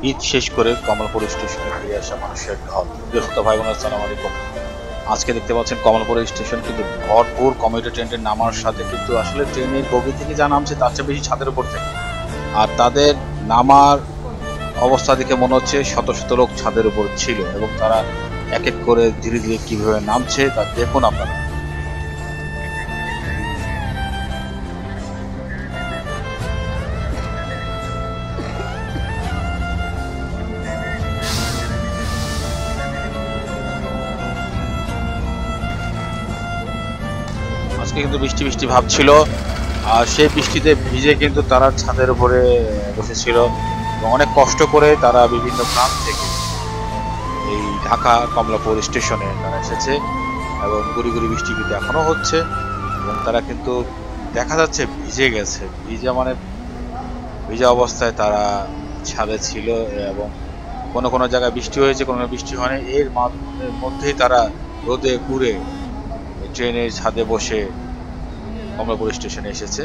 ঈদ শেষ করে কমলাপুর স্টেশনে ফিরে আসা মানুষের ঢল। প্রিয় ভাই বোন, আসসালামু আলাইকুম। আজকে দেখতে পাচ্ছেন কমলাপুর স্টেশন কিন্তু ভরপুর কমিউটার ট্রেনের নামার সাথে কিন্তু আসলে ট্রেনের বগি থেকে যা নামছে তার চেয়ে বেশি ছাদের উপর থেকে। আর তাদের নামার অবস্থা দেখে মনে হচ্ছে শত শত লোক ছাদের উপর ছিল এবং তারা এক এক করে ধীরে ধীরে কিভাবে নামছে তা দেখুন আপনারা। আজকে কিন্তু বৃষ্টি বৃষ্টি ভাব ছিল, আর সেই বৃষ্টিতে ভিজে কিন্তু তারা ছাদের উপরে বসেছিল এবং অনেক কষ্ট করে তারা বিভিন্ন গ্রাম থেকে এই ঢাকা কমলাপুর স্টেশনে তারা এসেছে এবং গুড়ি গুড়ি বৃষ্টি কিন্তু এখনো হচ্ছে এবং তারা কিন্তু দেখা যাচ্ছে ভিজে গেছে। ভিজা অবস্থায় তারা ছাদে ছিল এবং কোনো কোনো জায়গায় বৃষ্টি হয়েছে, কোনো বৃষ্টি হয়নি। এর মধ্যেই তারা রোদে পুড়ে ট্রেনের ছাদে বসে কমলাপুর স্টেশনে এসেছে।